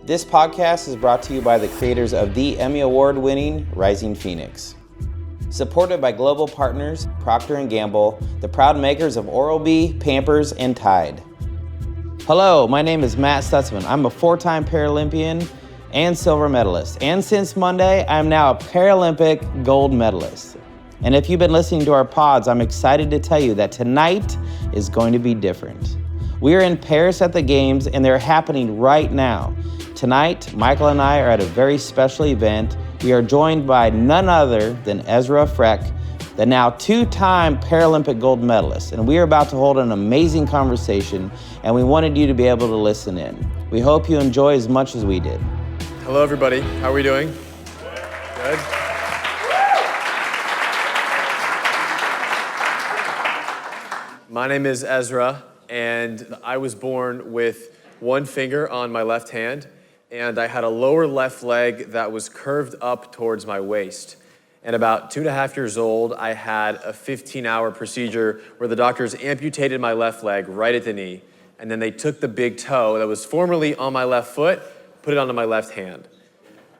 This podcast is brought to you by the creators of the Emmy Award winning Rising Phoenix. Supported by global partners, Procter Gamble, the proud makers of Oral-B, Pampers, and Tide. Hello, my name is Matt Stutzman. I'm a 4-time Paralympian and silver medalist. And since Monday, I'm now a Paralympic gold medalist. And if you've been listening to our pods, I'm excited to tell you that tonight is going to be different. We are in Paris at the Games, and they're happening right now. Tonight, Michael and I are at a very special event. We are joined by none other than Ezra Frech, the now 2-time Paralympic gold medalist. And we are about to hold an amazing conversation, and we wanted you to be able to listen in. We hope you enjoy as much as we did. Hello, everybody. How are we doing? Good. My name is Ezra, and I was born with one finger on my left hand, and I had a lower left leg that was curved up towards my waist. And about 2.5 years old, I had a 15-hour procedure where the doctors amputated my left leg right at the knee, and then they took the big toe that was formerly on my left foot, put it onto my left hand.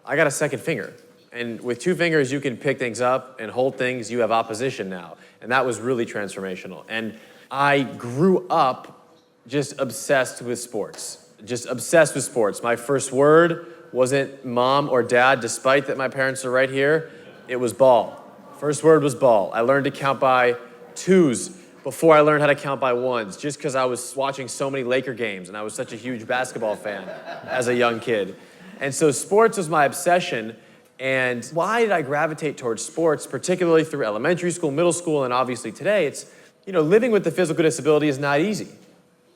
I got a second finger, and with 2 fingers, you can pick things up and hold things. You have opposition now, and that was really transformational. And I grew up just obsessed with sports, My first word wasn't mom or dad, despite that my parents are right here. It was ball. First word was ball. I learned to count by 2s before I learned how to count by 1s, just because I was watching so many Laker games, and I was such a huge basketball fan as a young kid. And so sports was my obsession. And why did I gravitate towards sports, particularly through elementary school, middle school, and obviously today? It's, living with a physical disability is not easy.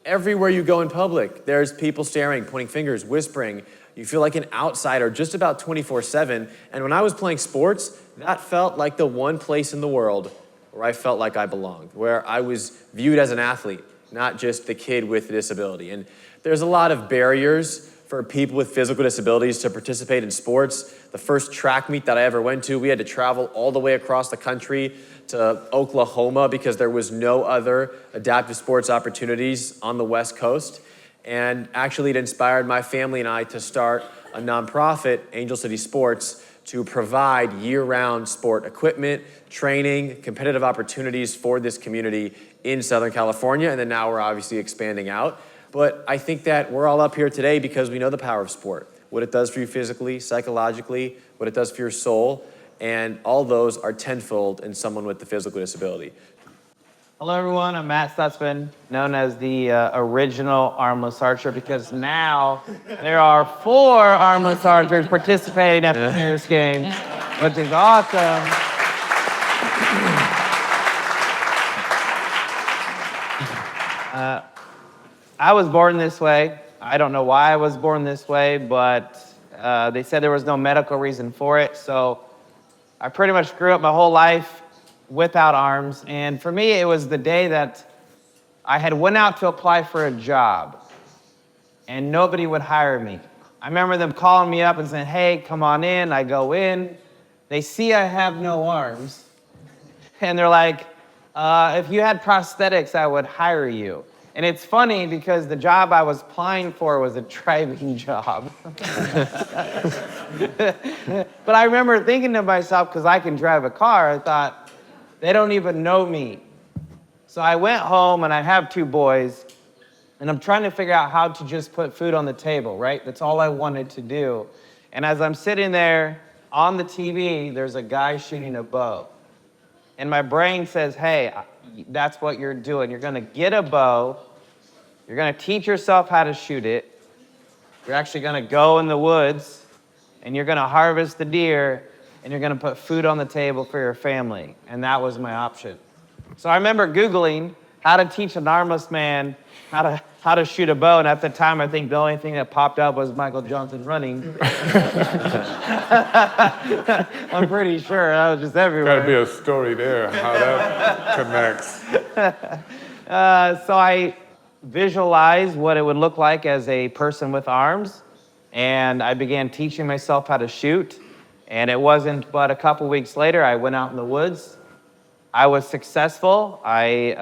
Everywhere you go in public, there's people staring, pointing fingers, whispering. You feel like an outsider just about 24/7. And when I was playing sports, that felt like the one place in the world where I felt like I belonged, where I was viewed as an athlete, not just the kid with a disability. And there's a lot of barriers for people with physical disabilities to participate in sports. The first track meet that I ever went to, we had to travel all the way across the country to Oklahoma because there was no other adaptive sports opportunities on the West Coast. And actually it inspired my family and I to start a nonprofit, Angel City Sports, to provide year-round sport equipment, training, competitive opportunities for this community in Southern California. And then now we're obviously expanding out. But I think that we're all up here today because we know the power of sport, what it does for you physically, psychologically, what it does for your soul, and all those are tenfold in someone with the physical disability. Hello, everyone. I'm Matt Stutzman, known as the original Armless Archer, because now there are 4 Armless Archers participating at the Paris Games, which is awesome. I was born this way. I don't know why I was born this way, but they said there was no medical reason for it. So I pretty much grew up my whole life without arms. And for me, it was the day that I had went out to apply for a job and nobody would hire me. I remember them calling me up and saying, hey, come on in. I go in. They see I have no arms. And they're like, if you had prosthetics, I would hire you. And it's funny because the job I was applying for was a driving job. But I remember thinking to myself, because I can drive a car, I thought, they don't even know me. So I went home and I have 2 boys, and I'm trying to figure out how to just put food on the table, right? That's all I wanted to do. And as I'm sitting there on the TV, there's a guy shooting a bow. And my brain says, hey, that's what you're doing. You're gonna get a bow, you're gonna teach yourself how to shoot it, you're actually gonna go in the woods, and you're gonna harvest the deer, and you're gonna put food on the table for your family. And that was my option. So I remember Googling how to teach an armless man how to shoot a bow, and at the time, I think the only thing that popped up was Michael Johnson running. I'm pretty sure that was just everywhere. Gotta be a story there, how that connects. So I visualized what it would look like as a person with arms, and I began teaching myself how to shoot. And it wasn't but a couple weeks later, I went out in the woods. I was successful. I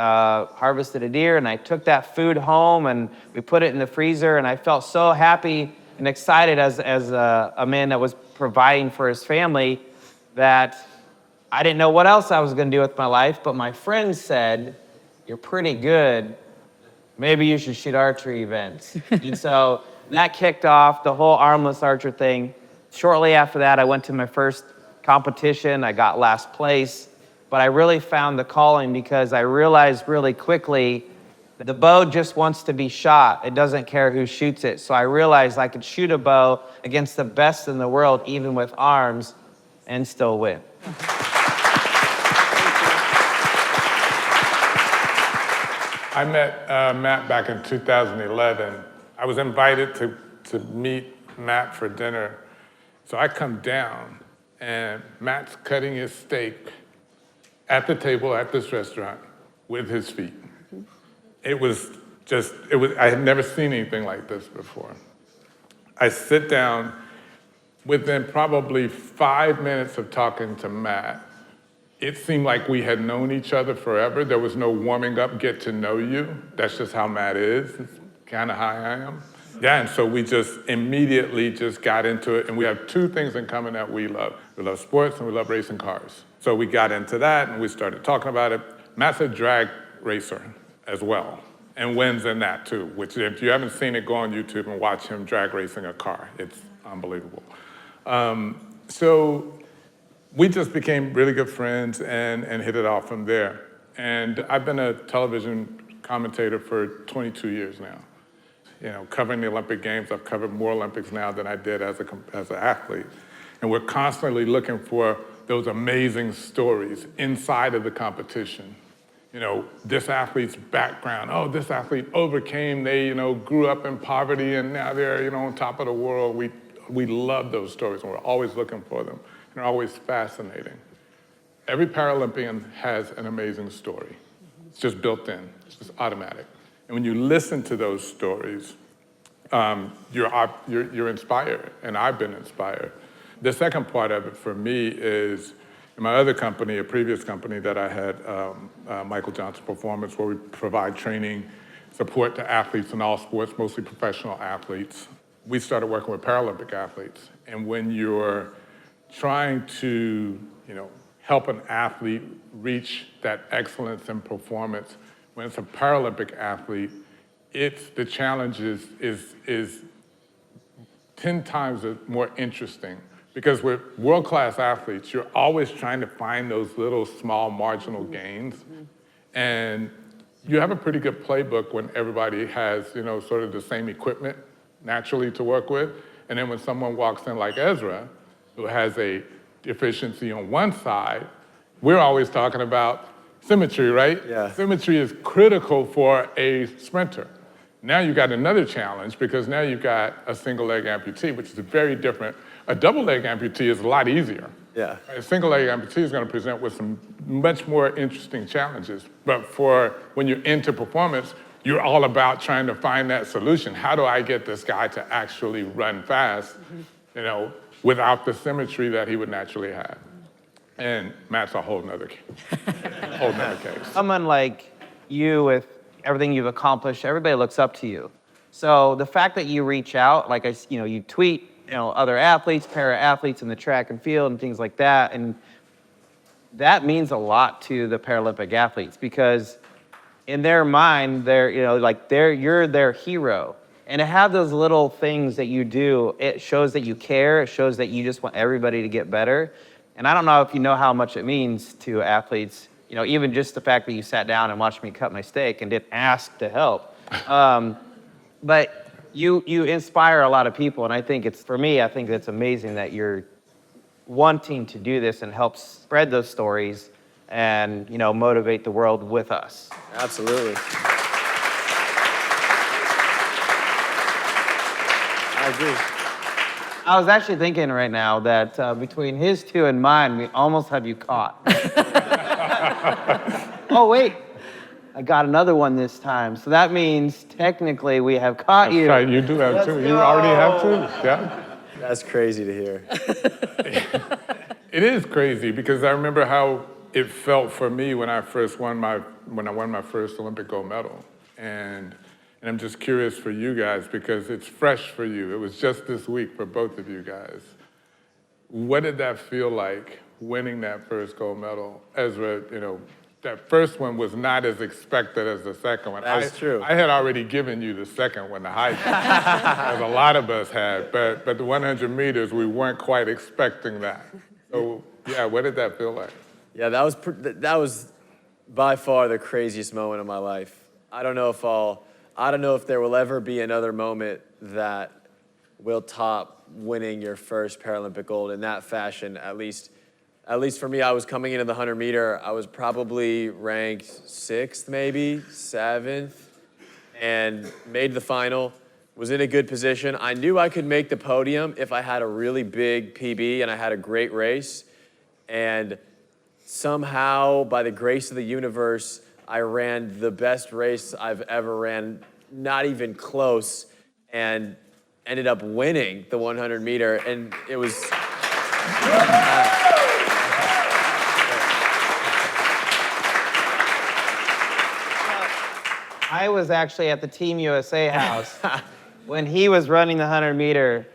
harvested a deer, and I took that food home, and we put it in the freezer, and I felt so happy and excited as a man that was providing for his family that I didn't know what else I was going to do with my life, but my friends said, "You're pretty good. Maybe you should shoot archery events." And so that kicked off the whole Armless Archer thing. Shortly after that, I went to my first competition. I got last place, but I really found the calling because I realized really quickly the bow just wants to be shot. It doesn't care who shoots it. So I realized I could shoot a bow against the best in the world, even with arms, and still win. I met Matt back in 2011. I was invited to meet Matt for dinner. So I come down, and Matt's cutting his steak at the table at this restaurant with his feet. I had never seen anything like this before. I sit down, within probably 5 minutes of talking to Matt, it seemed like we had known each other forever. There was no warming up, get to know you. That's just how Matt is. It's kind of how I am. Yeah, and so we just immediately just got into it, and we have two things in common that we love. We love sports and we love racing cars. So we got into that and we started talking about it. Matt's a drag racer as well, and wins in that too, which if you haven't seen it, go on YouTube and watch him drag racing a car. It's unbelievable. So we just became really good friends and hit it off from there. And I've been a television commentator for 22 years now. You know, covering the Olympic Games, I've covered more Olympics now than I did as an athlete. And we're constantly looking for those amazing stories inside of the competition. You know, this athlete's background, oh, this athlete overcame, they, grew up in poverty and now they're, on top of the world. We love those stories and we're always looking for them. And they're always fascinating. Every Paralympian has an amazing story. It's just built in, it's just automatic. And when you listen to those stories, you're inspired, and I've been inspired. The second part of it for me is in my other company, a previous company that I had, Michael Johnson Performance, where we provide training, support to athletes in all sports, mostly professional athletes. We started working with Paralympic athletes. And when you're trying to, help an athlete reach that excellence in performance, when it's a Paralympic athlete, the challenge is 10 times more interesting because with world-class athletes, you're always trying to find those little small marginal gains. And you have a pretty good playbook when everybody has, sort of the same equipment naturally to work with. And then when someone walks in like Ezra, who has a deficiency on one side, we're always talking about symmetry, right? Yeah. Symmetry is critical for a sprinter. Now you've got another challenge because now you've got a single leg amputee, which is very different. A double leg amputee is a lot easier. Yeah. A single leg amputee is going to present with some much more interesting challenges. But for when you're into performance, you're all about trying to find that solution. How do I get this guy to actually run fast, without the symmetry that he would naturally have? And Matt's a whole nother case. Someone like you with everything you've accomplished, everybody looks up to you. So the fact that you reach out, like you tweet, other athletes, para-athletes in the track and field and things like that, and that means a lot to the Paralympic athletes because in their mind, you're their hero. And to have those little things that you do, it shows that you care, it shows that you just want everybody to get better. And I don't know if you know how much it means to athletes, even just the fact that you sat down and watched me cut my steak and didn't ask to help. But you inspire a lot of people, and I think it's amazing that you're wanting to do this and help spread those stories and, motivate the world with us. Absolutely. I agree. I was actually thinking right now that between his two and mine, we almost have you caught. Oh, wait. I got another one this time. So that means technically we have caught you. That's right, you do have two. You already have two, yeah. That's crazy to hear. It is crazy because I remember how it felt for me when I won my first Olympic gold medal. And And I'm just curious for you guys, because it's fresh for you. It was just this week for both of you guys. What did that feel like, winning that first gold medal? Ezra, you know, that first one was not as expected as the second one. That's true. I had already given you the second one, the high jump, as a lot of us had, but the 100 meters, we weren't quite expecting that. So, yeah, what did that feel like? Yeah, that was by far the craziest moment of my life. I don't know if there will ever be another moment that will top winning your first Paralympic gold in that fashion. At least for me, I was coming into the 100 meter. I was probably ranked 6th, maybe 7th, and made the final. Was in a good position. I knew I could make the podium if I had a really big PB and I had a great race. And somehow, by the grace of the universe, I ran the best race I've ever ran, not even close, and ended up winning the 100 meter. And it was... I was actually at the Team USA house when he was running the 100 meter,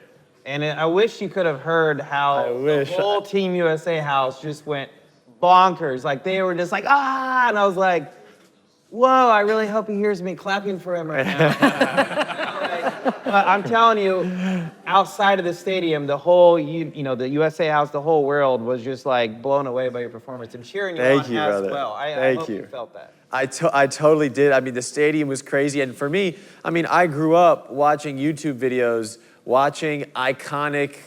and I wish you could have heard how the whole Team USA house just went bonkers. Like, they were just like, ah, and I was like, whoa, I really hope he hears me clapping for him right now. But I'm telling you, outside of the stadium, the whole, the USA house, the whole world was just like blown away by your performance and cheering you on as well. I hope you felt that. I totally did. I mean, the stadium was crazy. And for me, I mean, I grew up watching YouTube videos, watching iconic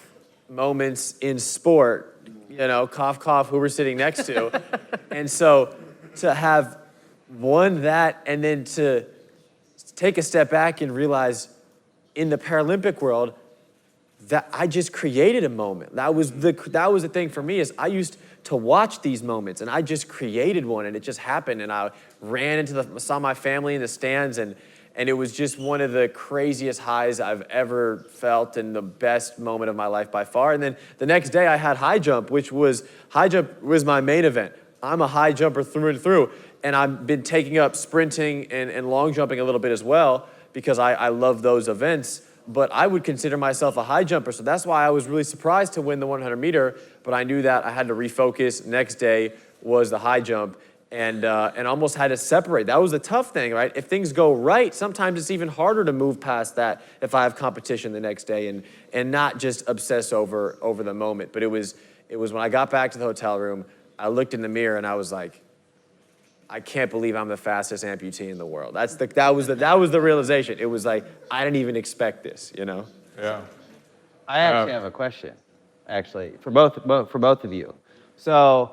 moments in sport, you know, cough, cough, who we're sitting next to. And so to have won that and then to take a step back and realize in the Paralympic world that I just created a moment. That was the thing for me, is I used to watch these moments and I just created one, and it just happened, and I ran saw my family in the stands, and it was just one of the craziest highs I've ever felt, and the best moment of my life by far. And then the next day I had high jump, high jump was my main event. I'm a high jumper through and through, and I've been taking up sprinting and long jumping a little bit as well, because I love those events. But I would consider myself a high jumper, so that's why I was really surprised to win the 100 meter, but I knew that I had to refocus. Next day was the high jump, and almost had to separate. That was the tough thing, right? If things go right, sometimes it's even harder to move past that if I have competition the next day, and not just obsess over the moment. But it was when I got back to the hotel room, I looked in the mirror and I was like, I can't believe I'm the fastest amputee in the world. That was the realization. It was like, I didn't even expect this, you know? Yeah. I actually have a question, for both of you. So,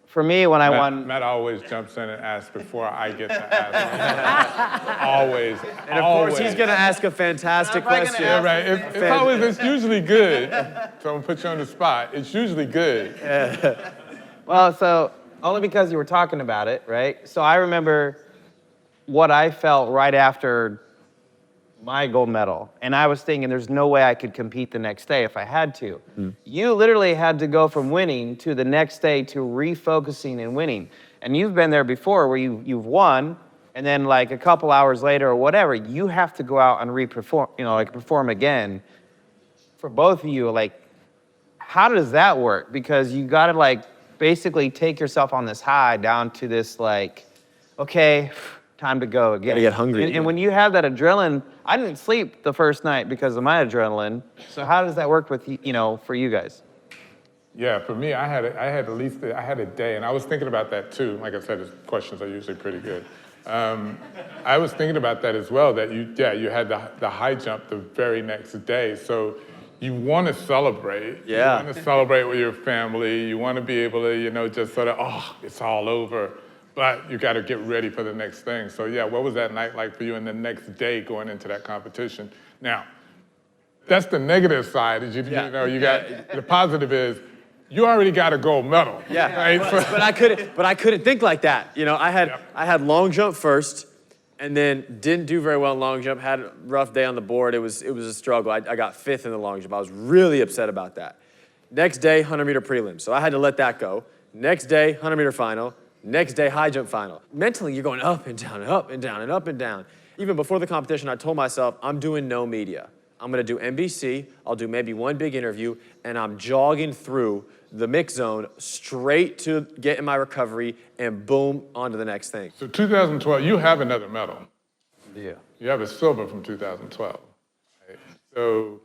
for me, when I won... Matt always jumps in and asks before I get to ask. Always. And of course, he's going to ask a fantastic question. Yeah, right. It's usually good. So I'm going to put you on the spot. It's usually good. Yeah. Well, so... only because you were talking about it, right? So I remember what I felt right after my gold medal. And I was thinking there's no way I could compete the next day if I had to. You literally had to go from winning to the next day to refocusing and winning. And you've been there before where you've won, and then like a couple hours later or whatever, you have to go out and perform again. For both of you, like, how does that work? Because you gotta basically take yourself on this high down to this okay, time to go again. Gotta get hungry. And when you have that adrenaline, I didn't sleep the first night because of my adrenaline. So how does that work with for you guys? Yeah, for me, I had a day, and I was thinking about that too. Like I said, his questions are usually pretty good. I was thinking about that as well, that you had the high jump the very next day. So you want to celebrate. Yeah. You want to celebrate with your family. You want to be able to, just sort of, oh, it's all over. But you got to get ready for the next thing. So yeah, what was that night like for you and the next day going into that competition? Now, that's the negative side. Is the positive is you already got a gold medal. Yeah. Right? But I couldn't think like that. I had long jump first, and then didn't do very well in long jump, had a rough day on the board. It was a struggle. I got 5th in the long jump. I was really upset about that. Next day, 100 meter prelim. So I had to let that go. Next day, 100 meter final. Next day, high jump final. Mentally, you're going up and down and up and down and up and down. even before the competition, I told myself, I'm doing no media. I'm gonna do NBC, I'll do maybe one big interview, and I'm jogging through the mix zone straight to get in my recovery and boom, on to the next thing. So 2012, you have another medal. Yeah. You have a silver from 2012. Right? So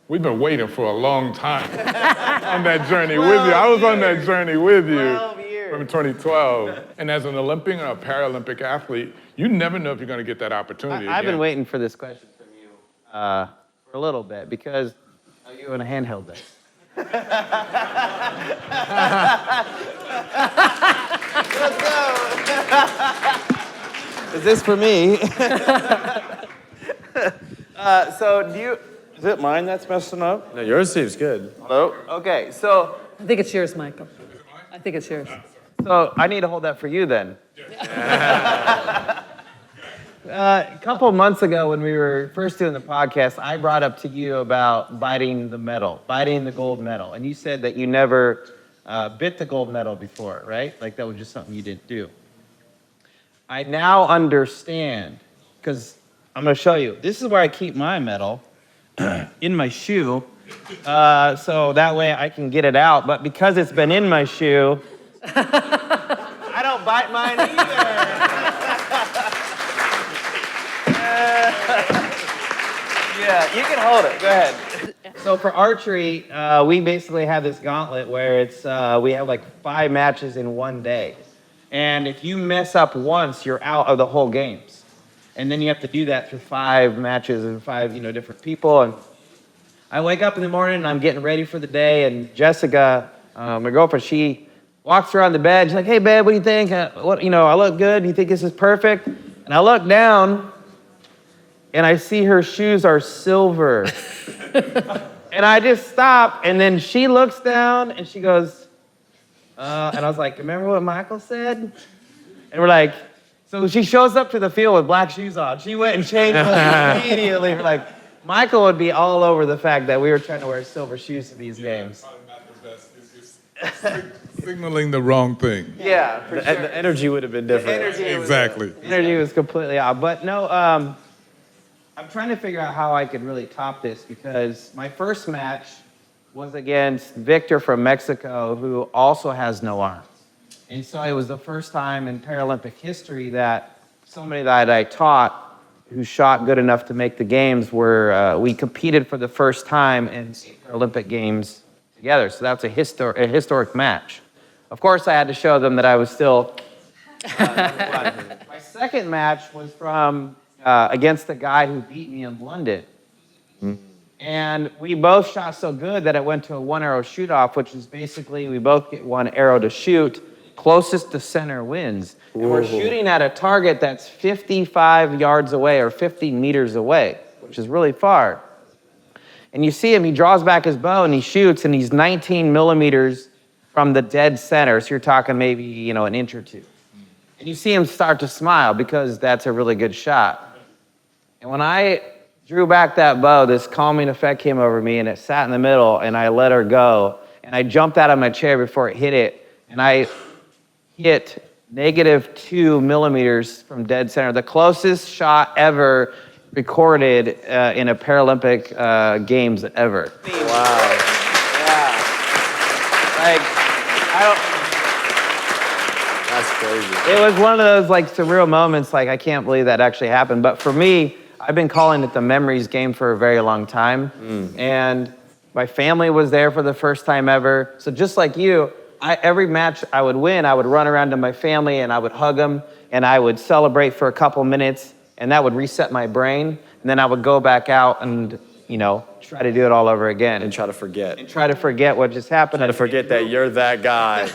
we've been waiting for a long time on that journey with you. I was on that journey with you 12 years. from 2012. And as an Olympian or a Paralympic athlete, you never know if you're going to get that opportunity I've been again. waiting for this question from you for a little bit because you in a handheld day. Let's go. Is this for me? So do you? Is it mine that's messing up? No, yours seems good. Hello. Okay. So I think it's yours, Michael. I think it's yours. I need to hold that for you then. A couple months ago when we were first doing the podcast, I brought up to you about biting the gold medal. And you said that you never bit the gold medal before, right? Like that was just something you didn't do. I now understand, because I'm going to show you. This is where I keep my medal, in my shoe, so that way I can get it out. But because it's been in my shoe, I don't bite mine either. Yeah, you can hold it. Go ahead. So for archery, we basically have this gauntlet where it's we have like 5 matches in one day. And if you mess up once, you're out of the whole games. And then you have to do that through 5 matches and 5, different people. And I wake up in the morning and I'm getting ready for the day. And Jessica, my girlfriend, she walks around the bed. She's like, "Hey, babe, what do you think? I look good. Do you think this is perfect?" And I look down and I see her shoes are silver. And I just stop. And then she looks down and she goes, and I was like, "Remember what Michael said?" And we're like, so she shows up to the field with black shoes on. She went and changed them immediately. We're like, Michael would be all over the fact that we were trying to wear silver shoes to these games. Probably not the best. It's signaling the wrong thing. Yeah, for sure. The energy would have been different. Exactly. Energy was completely off. But no, I'm trying to figure out how I could really top this because my first match was against Victor from Mexico, who also has no arms. And so it was the first time in Paralympic history that somebody that I taught who shot good enough to make the games we competed for the first time in Paralympic Games together. So that's a historic match. Of course, I had to show them that I was still My second match was from against the guy who beat me in London. And we both shot so good that it went to a 1-arrow shoot-off, which is basically we both get 1 arrow to shoot. Closest to center wins. And we're shooting at a target that's 55 yards away or 50 meters away, which is really far. And you see him, he draws back his bow and he shoots, and he's 19 millimeters from the dead center. So you're talking maybe, an inch or two. And you see him start to smile because that's a really good shot. And when I drew back that bow, this calming effect came over me and it sat in the middle and I let her go. And I jumped out of my chair before it hit it. And I hit -2 millimeters from dead center. The closest shot ever recorded in a Paralympic Games ever. Wow. Yeah. Like, That's crazy. it was one of those surreal moments, I can't believe that actually happened. But for me, I've been calling it the memories game for a very long time. And my family was there for the first time ever. So just like you, every match I would win, I would run around to my family and I would hug them and I would celebrate for a couple minutes and that would reset my brain. And then I would go back out and, try to do it all over again. And try to forget. And try to forget what just happened. Try to forget that you're that guy.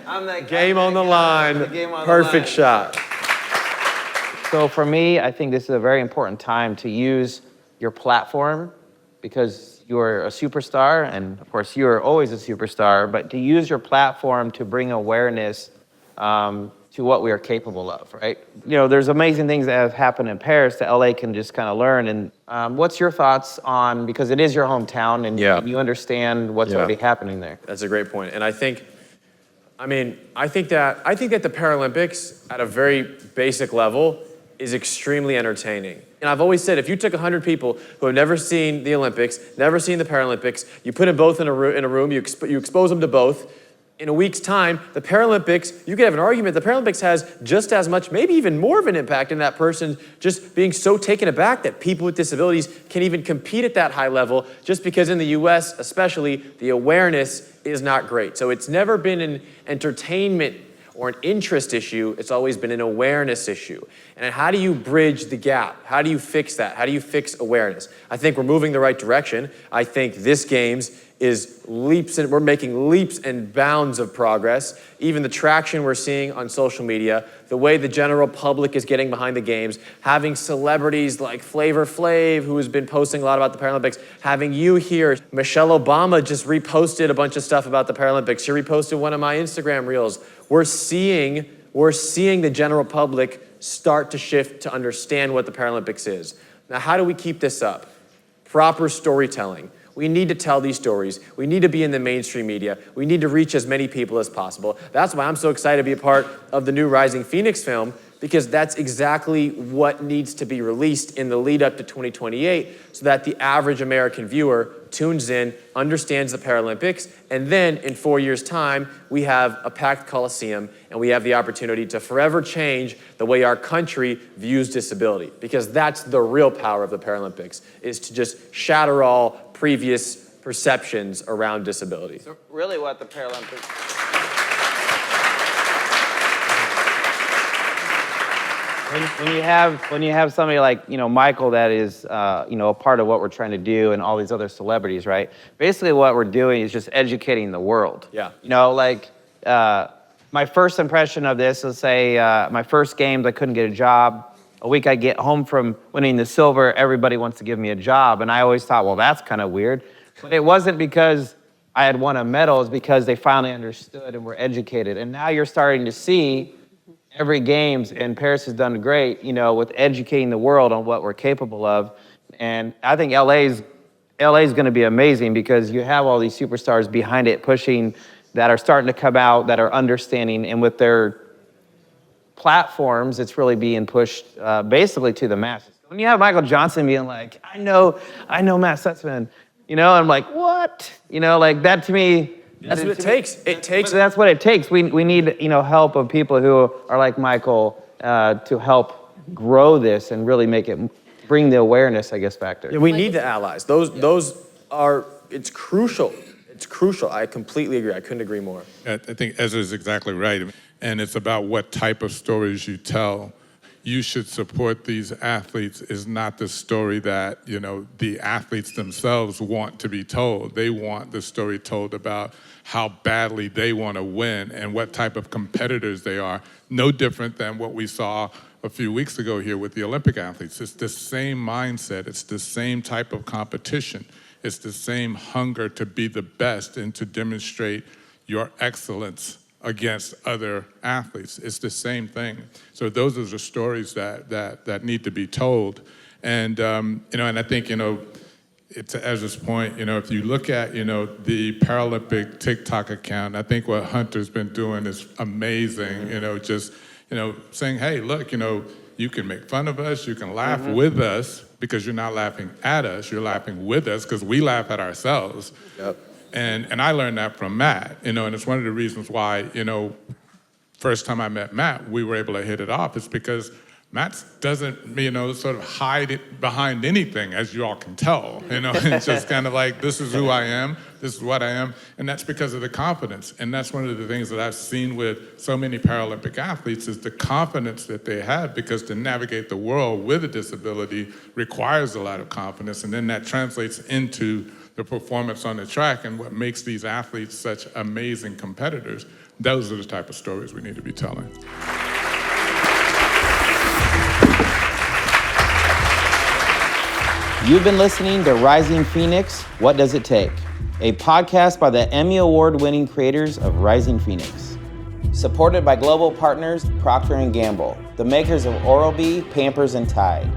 I'm that Game on the line. Perfect shot. So for me, I think this is a very important time to use your platform because you're a superstar, and of course you are always a superstar, but to use your platform to bring awareness to what we are capable of, right? There's amazing things that have happened in Paris that LA can just kind of learn. And what's your thoughts on, because it is your hometown and you understand what's already happening there. That's a great point. And I think that the Paralympics at a very basic level is extremely entertaining. And I've always said, if you took 100 people who have never seen the Olympics, never seen the Paralympics, you put them both in a room, you expose them to both, in a week's time, the Paralympics, you could have an argument, the Paralympics has just as much, maybe even more of an impact in that person just being so taken aback that people with disabilities can even compete at that high level, just because in the US, especially, the awareness is not great. So it's never been an entertainment or an interest issue, it's always been an awareness issue. And how do you bridge the gap? How do you fix that? How do you fix awareness? I think we're moving the right direction. I think this Games is we're making leaps and bounds of progress. Even the traction we're seeing on social media, the way the general public is getting behind the Games, having celebrities like Flavor Flav, who has been posting a lot about the Paralympics, having you here. Michelle Obama just reposted a bunch of stuff about the Paralympics. She reposted one of my Instagram reels. We're seeing the general public start to shift to understand what the Paralympics is. Now, how do we keep this up? Proper storytelling. We need to tell these stories. We need to be in the mainstream media. We need to reach as many people as possible. That's why I'm so excited to be a part of the new Rising Phoenix film, because that's exactly what needs to be released in the lead up to 2028 so that the average American viewer tunes in, understands the Paralympics, and then in 4 years' time, we have a packed Coliseum and we have the opportunity to forever change the way our country views disability, because that's the real power of the Paralympics, is to just shatter all previous perceptions around disability. So really what the Paralympics... When you have somebody like, Michael that is, a part of what we're trying to do, and all these other celebrities, right? Basically what we're doing is just educating the world. Yeah. My first impression of this, let's say my first Games, I couldn't get a job. A week I get home from winning the silver, everybody wants to give me a job. And I always thought, well, that's kind of weird. But it wasn't because I had won a medal, it's because they finally understood and were educated. And now you're starting to see every Games, and Paris has done great, with educating the world on what we're capable of. And I think LA's going to be amazing, because you have all these superstars behind it pushing, that are starting to come out, that are understanding, and with their platforms, it's really being pushed basically to the masses. When you have Michael Johnson being like, I know Matt Stutzman, I'm like, what? That to me, that's what it takes. That's what it takes. We need, help of people who are like Michael to help grow this and really bring the awareness, I guess, back there. Yeah, we need the allies. It's crucial. It's crucial. I completely agree. I couldn't agree more. I think Ezra is exactly right. And it's about what type of stories you tell. You should support these athletes is not the story that, the athletes themselves want to be told. They want the story told about how badly they want to win and what type of competitors they are. No different than what we saw a few weeks ago here with the Olympic athletes. It's the same mindset. It's the same type of competition. It's the same hunger to be the best and to demonstrate your excellence against other athletes. It's the same thing. So those are the stories that need to be told. And, and I think, to Ezra's point, if you look at, the Paralympic TikTok account, I think what Hunter's been doing is amazing, just, saying, hey, look, you can make fun of us, you can laugh with us, because you're not laughing at us, you're laughing with us, because we laugh at ourselves. Yep. And I learned that from Matt, and it's one of the reasons why, first time I met Matt, we were able to hit it off. It's because Matt doesn't, sort of hide it behind anything, as you all can tell. It's just kind of like, this is who I am, this is what I am, and that's because of the confidence. And that's one of the things that I've seen with so many Paralympic athletes is the confidence that they have, because to navigate the world with a disability requires a lot of confidence, and then that translates into the performance on the track and what makes these athletes such amazing competitors. Those are the type of stories we need to be telling. You've been listening to Rising Phoenix, What Does It Take? A podcast by the Emmy Award-winning creators of Rising Phoenix. Supported by global partners Procter Gamble, the makers of Oral-B, Pampers, and Tide.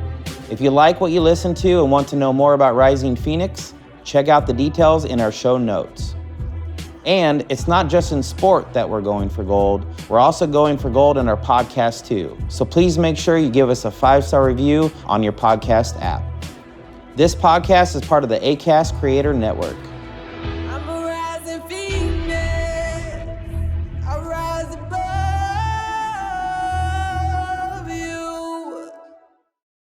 If you like what you listen to and want to know more about Rising Phoenix, check out the details in our show notes. And it's not just in sport that we're going for gold. We're also going for gold in our podcast too. So please make sure you give us a 5-star review on your podcast app. This podcast is part of the Acast Creator Network.